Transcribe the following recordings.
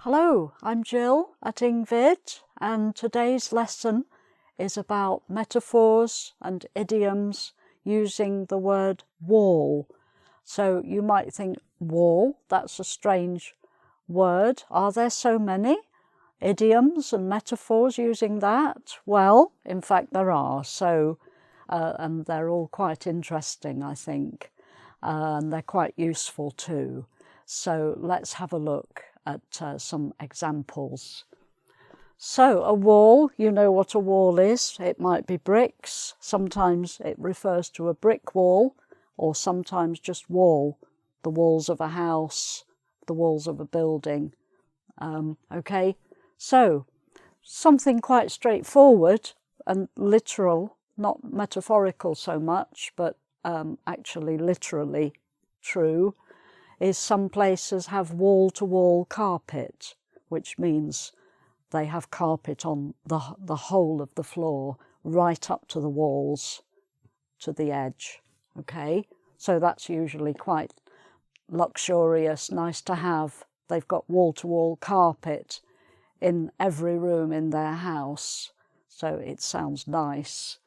Hello, I'm Jill at engVid, and today's lesson is about metaphors and idioms using the word wall. So you might think, wall, that's a strange word. Are there so many idioms and metaphors using that? Well, in fact there are, and they're all quite interesting, I think, and they're quite useful too. So let's have a look at some examples. So a wall, you know what a wall is. It might be bricks. Sometimes it refers to a brick wall, or sometimes just wall, the walls of a house, the walls of a building. Okay, so something quite straightforward and literal, not metaphorical so much, but actually literally true, is some places have wall-to-wall carpet, which means they have carpet on the whole of the floor, right up to the walls, to the edge. Okay, so that's usually quite luxurious, nice to have. They've got wall-to-wall carpet in every room in their house, so it sounds nice.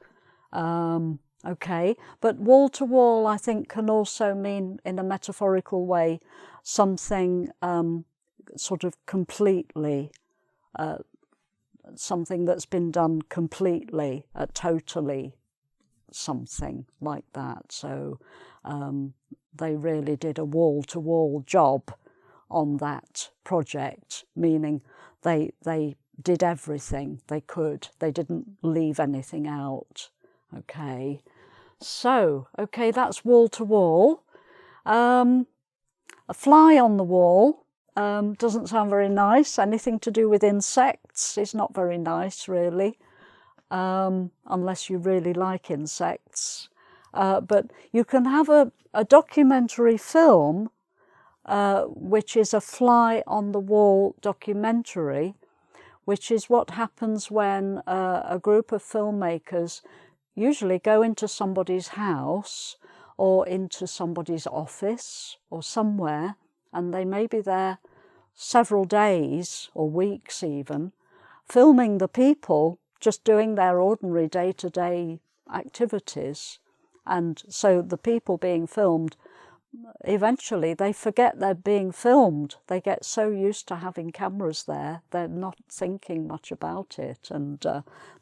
Okay, but wall-to-wall, I think, can also mean, in a metaphorical way, something sort of completely, something that's been done completely, totally, something like that. So they really did a wall-to-wall job on that project, meaning they did everything they could. They didn't leave anything out. Okay, so, okay, that's wall-to-wall. A fly on the wall doesn't sound very nice. Anything to do with insects is not very nice, really, unless you really like insects. But you can have a documentary film, which is a fly on the wall documentary, which is what happens when a group of filmmakers usually go into somebody's house or into somebody's office or somewhere, and they may be there several days or weeks even, filming the people just doing their ordinary day-to-day activities. And so the people being filmed, eventually they forget they're being filmed. They get so used to having cameras there, they're not thinking much about it, and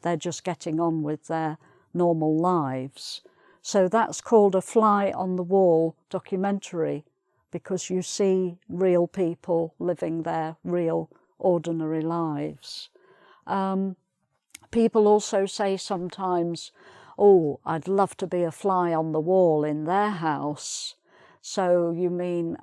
they're just getting on with their normal lives. So that's called a fly on the wall documentary, because you see real people living their real ordinary lives. People also say sometimes, oh, I'd love to be a fly on the wall in their house. So you mean,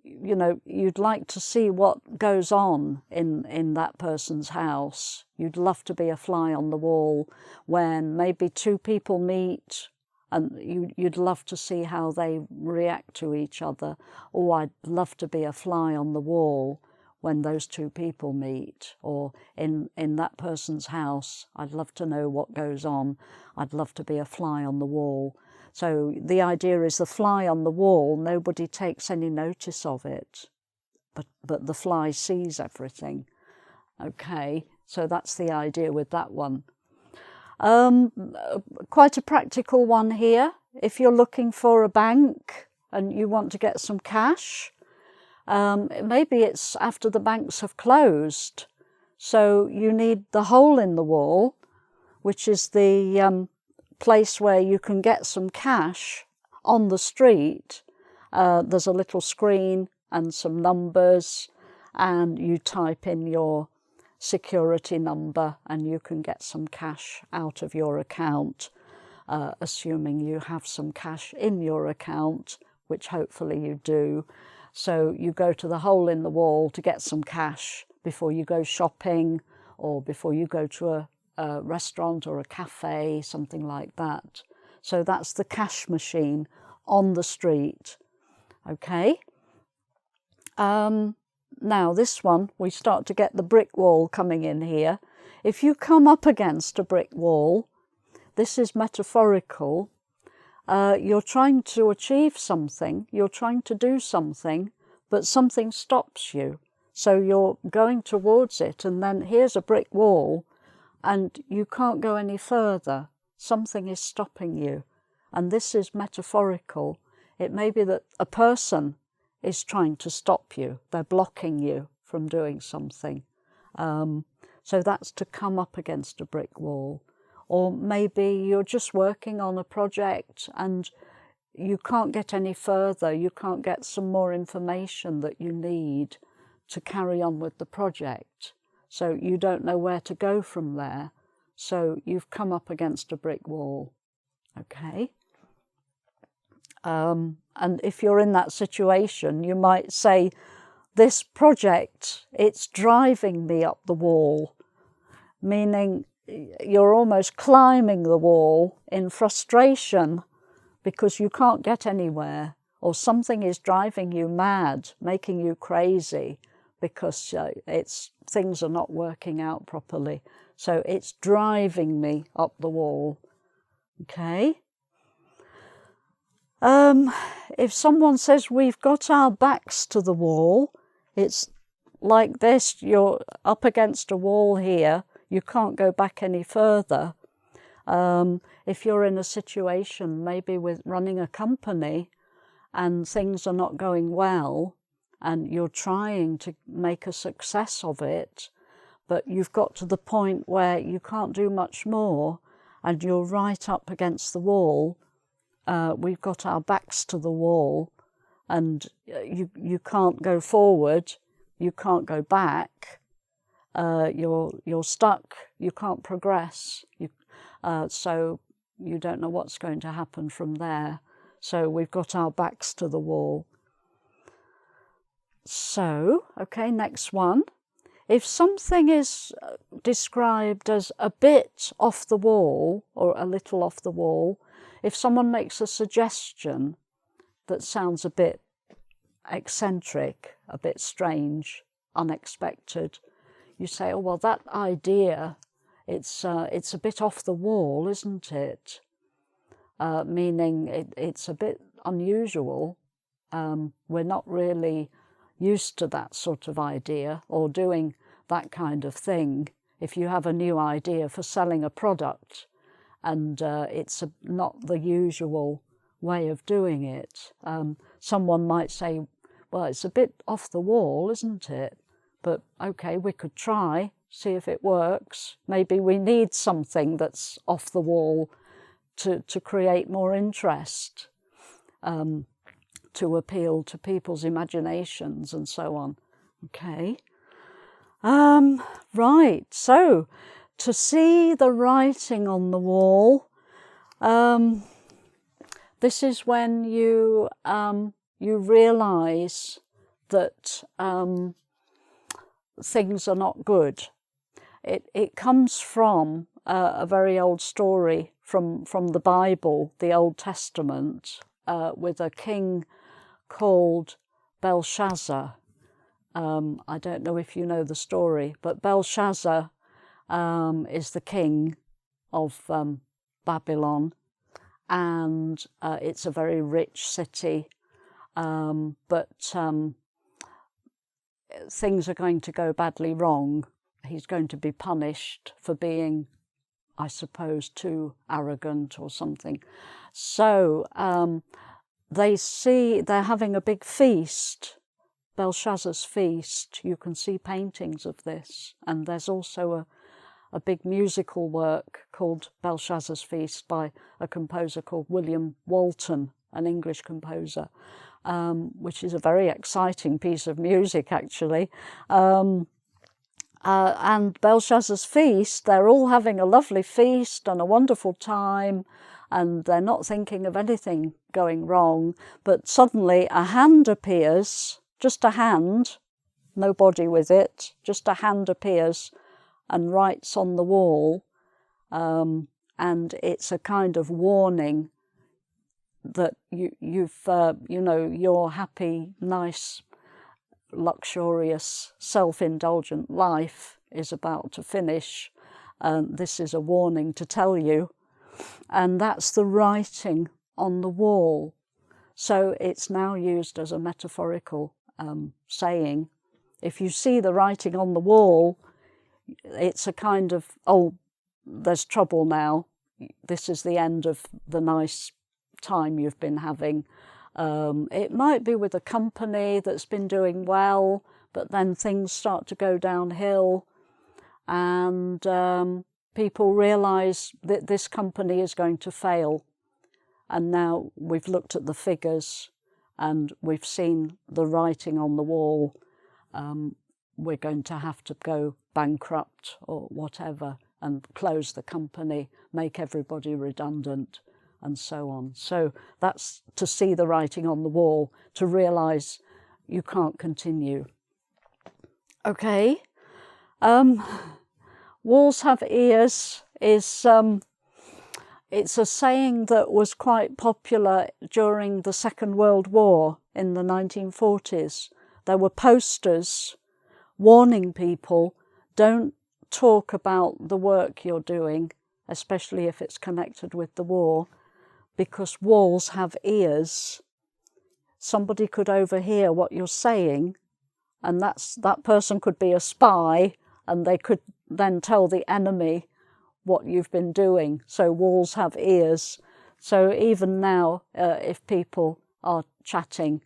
you know, you'd like to see what goes on in that person's house. You'd love to be a fly on the wall when maybe two people meet, and you'd love to see how they react to each other. Or I'd love to be a fly on the wall when those two people meet, or in that person's house. I'd love to know what goes on. I'd love to be a fly on the wall. So the idea is the fly on the wall, nobody takes any notice of it, but the fly sees everything. Okay, so that's the idea with that one. Quite a practical one here. If you're looking for a bank and you want to get some cash, maybe it's after the banks have closed, so you need the hole in the wall, which is the place where you can get some cash on the street. There's a little screen and some numbers, and you type in your security number and you can get some cash out of your account, assuming you have some cash in your account, which hopefully you do. So you go to the hole in the wall to get some cash before you go shopping, or before you go to a restaurant or a cafe, something like that. So that's the cash machine on the street. Okay. Now this one, we start to get the brick wall coming in here. If you come up against a brick wall, this is metaphorical. You're trying to achieve something, you're trying to do something, but something stops you. So you're going towards it, and then here's a brick wall, and you can't go any further. Something is stopping you. And this is metaphorical. It may be that a person is trying to stop you. They're blocking you from doing something. So that's to come up against a brick wall. Or maybe you're just working on a project and you can't get any further. You can't get some more information that you need to carry on with the project. So you don't know where to go from there. So you've come up against a brick wall. Okay? And if you're in that situation, you might say, this project, it's driving me up the wall, meaning you're almost climbing the wall in frustration because you can't get anywhere, or something is driving you mad, making you crazy because things are not working out properly. So it's driving me up the wall. Okay? If someone says we've got our backs to the wall, it's like this, you're up against a wall here, you can't go back any further. If you're in a situation, maybe with running a company, and things are not going well, and you're trying to make a success of it, but you've got to the point where you can't do much more, and you're right up against the wall, we've got our backs to the wall, and you can't go forward, you can't go back, you're stuck, you can't progress, so you don't know what's going to happen from there. So we've got our backs to the wall. So, okay, next one. If something is described as a bit off the wall or a little off the wall, if someone makes a suggestion that sounds a bit eccentric, a bit strange, unexpected, you say, oh, well, that idea, it's a bit off the wall, isn't it? Meaning it's a bit unusual. We're not really used to that sort of idea or doing that kind of thing. If you have a new idea for selling a product and it's not the usual way of doing it, someone might say, well, it's a bit off the wall, isn't it? But okay, we could try, see if it works. Maybe we need something that's off the wall to create more interest, to appeal to people's imaginations and so on. Okay. Right, so to see the writing on the wall, this is when you realise that things are not good. It comes from a very old story from the Bible, the Old Testament, with a king called Belshazzar. I don't know if you know the story, but Belshazzar is the king of Babylon, and it's a very rich city, but things are going to go badly wrong. He's going to be punished for being, I suppose, too arrogant or something. So they're having a big feast, Belshazzar's feast. You can see paintings of this, and there's also a big musical work called Belshazzar's Feast by a composer called William Walton, an English composer, which is a very exciting piece of music, actually. And Belshazzar's Feast, they're all having a lovely feast and a wonderful time, and they're not thinking of anything going wrong, but suddenly a hand appears, just a hand, no body with it, just a hand appears and writes on the wall, and it's a kind of warning that your happy, nice, luxurious, self-indulgent life is about to finish. This is a warning to tell you. And that's the writing on the wall. So it's now used as a metaphorical saying if you see the writing on the wall, it's a kind of, oh, there's trouble now. This is the end of the nice time you've been having. It might be with a company that's been doing well, but then things start to go downhill, and people realise that this company is going to fail. And now we've looked at the figures and we've seen the writing on the wall. We're going to have to go bankrupt or whatever, and close the company, make everybody redundant, and so on. So that's to see the writing on the wall, to realise you can't continue. Okay. Walls have ears is it's a saying that was quite popular during the Second World War in the 1940s. There were posters warning people, don't talk about the work you're doing, especially if it's connected with the war, because walls have ears. Somebody could overhear what you're saying, and that person could be a spy, and they could then tell the enemy what you've been doing. So walls have ears. So even now, if people are chatting,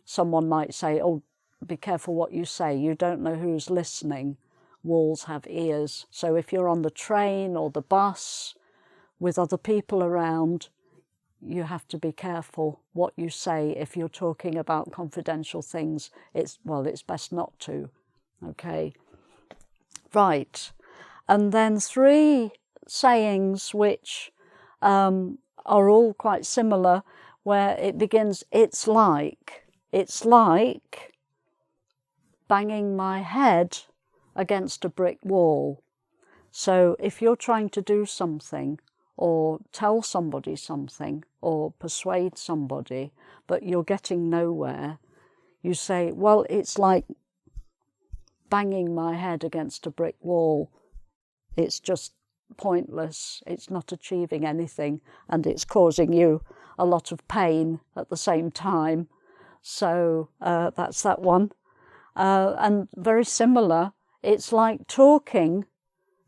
someone might say, oh, be careful what you say. You don't know who's listening. Walls have ears. So if you're on the train or the bus with other people around, you have to be careful what you say. If you're talking about confidential things, it's best not to. Okay. Right. And then 3 sayings which are all quite similar, where it begins, it's like banging my head against a brick wall. So if you're trying to do something, or tell somebody something, or persuade somebody, but you're getting nowhere, you say, well, it's like banging my head against a brick wall. It's just pointless. It's not achieving anything, and it's causing you a lot of pain at the same time. So that's that one. And very similar, it's like talking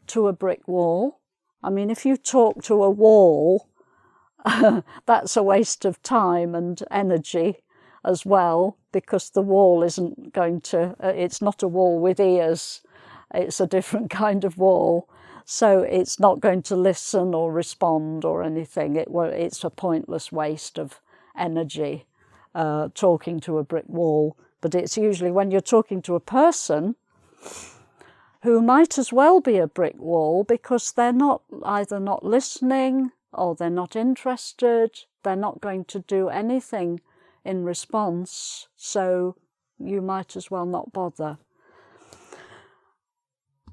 to a brick wall. I mean, if you talk to a wall, that's a waste of time and energy as well, because the wall isn't going to, it's not a wall with ears, it's a different kind of wall. So it's not going to listen or respond or anything. It's a pointless waste of energy talking to a brick wall. But it's usually when you're talking to a person who might as well be a brick wall, because they're either not listening, or they're not interested, they're not going to do anything in response, so you might as well not bother.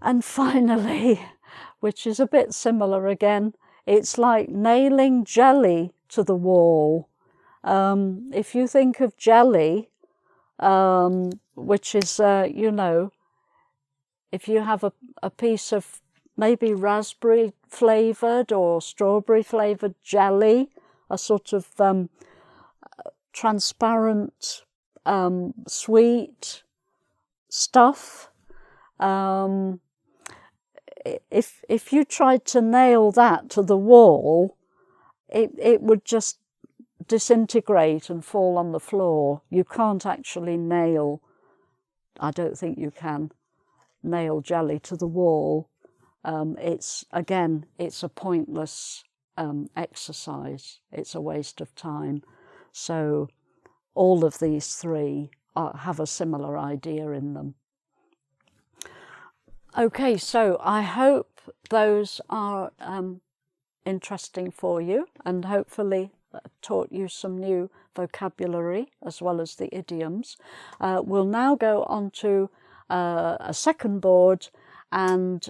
And finally, which is a bit similar again, it's like nailing jelly to the wall. If you think of jelly, which is, if you have a piece of maybe raspberry flavoured or strawberry flavoured jelly, a sort of transparent, sweet stuff, if you tried to nail that to the wall, it would just disintegrate and fall on the floor. You can't actually nail, I don't think you can nail jelly to the wall. It's a pointless exercise. It's a waste of time. So all of these 3 have a similar idea in them. Okay, so I hope those are interesting for you, and hopefully taught you some new vocabulary as well as the idioms. We'll now go on to a second board and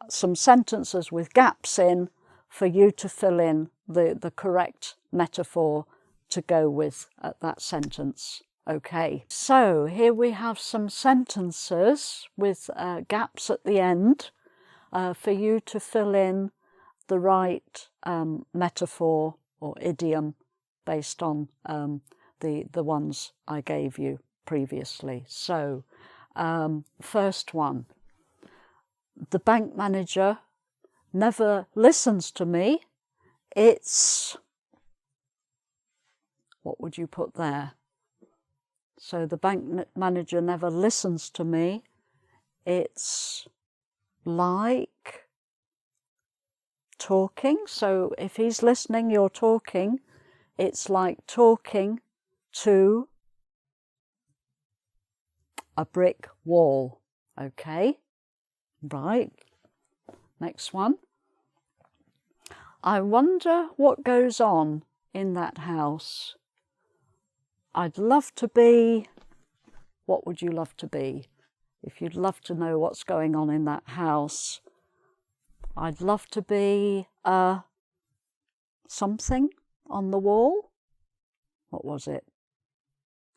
some sentences with gaps in for you to fill in the correct metaphor to go with that sentence. Okay, so here we have some sentences with gaps at the end for you to fill in the right metaphor or idiom based on the ones I gave you previously. So, first one. The bank manager never listens to me. It's... what would you put there? So the bank manager never listens to me. It's like talking. So if he's listening, you're talking. It's like talking to a brick wall. Okay, right. Next one. I wonder what goes on in that house. I'd love to be... what would you love to be? If you'd love to know what's going on in that house, I'd love to be something on the wall. What was it?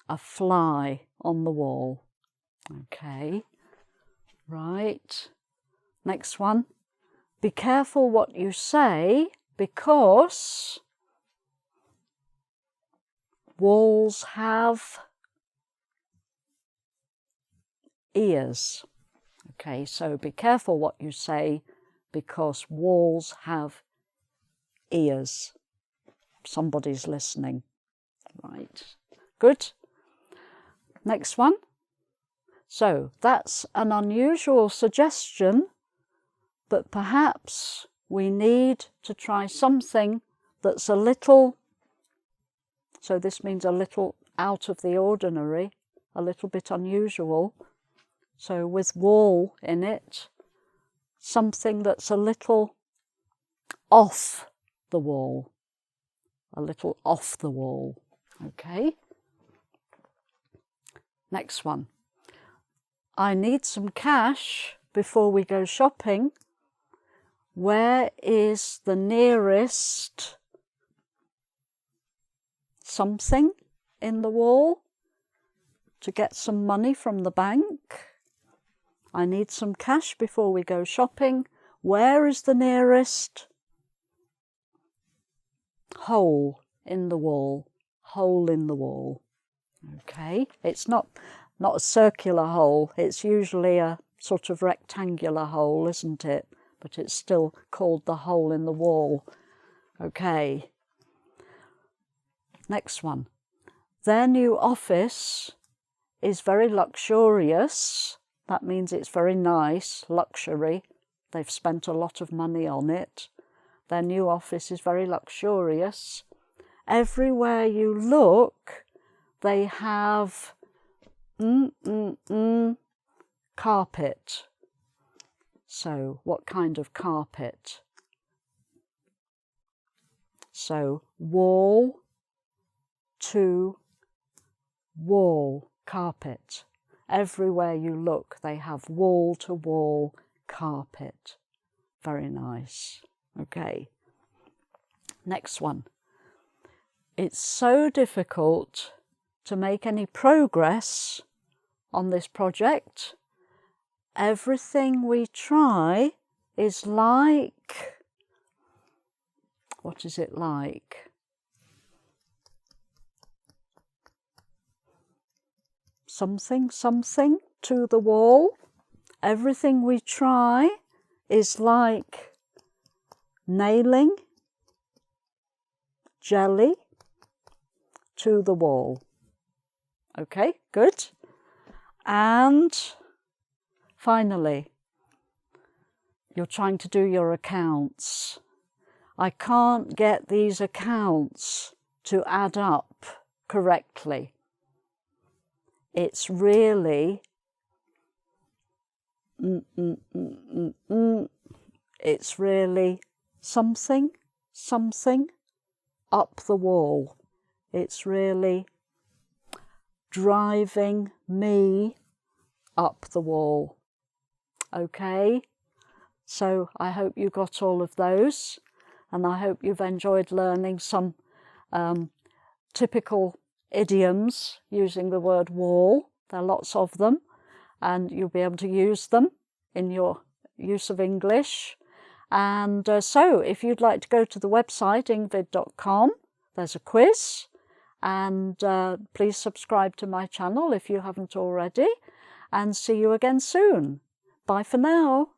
A fly on the wall. Okay, right. Next one. Be careful what you say, because walls have ears. Okay, so be careful what you say, because walls have ears. Somebody's listening. Right, good. Next one. So that's an unusual suggestion, but perhaps we need to try something that's a little, so this means a little out of the ordinary, a little bit unusual. So with wall in it, something that's a little off the wall, a little off the wall. Okay. Next one. I need some cash before we go shopping. Where is the nearest something in the wall to get some money from the bank? I need some cash before we go shopping. Where is the nearest hole in the wall? Hole in the wall. Okay, it's not a circular hole. It's usually a sort of rectangular hole, isn't it? But it's still called the hole in the wall. Okay. Next one. Their new office is very luxurious. That means it's very nice, luxury. They've spent a lot of money on it. Their new office is very luxurious. Everywhere you look, they have carpet. So what kind of carpet? So wall to wall carpet. Everywhere you look, they have wall to wall carpet. Very nice. Okay. Next one. It's so difficult to make any progress on this project. Everything we try is like... what is it like? Something to the wall. Everything we try is like nailing jelly to the wall. Okay, good. And finally, you're trying to do your accounts. I can't get these accounts to add up correctly. It's really it's really something up the wall. It's really driving me up the wall. Okay, so I hope you got all of those, and I hope you've enjoyed learning some typical idioms using the word wall. There are lots of them, and you'll be able to use them in your use of English. And so if you'd like to go to the website engvid.com, there's a quiz, and please subscribe to my channel if you haven't already, and see you again soon. Bye for now.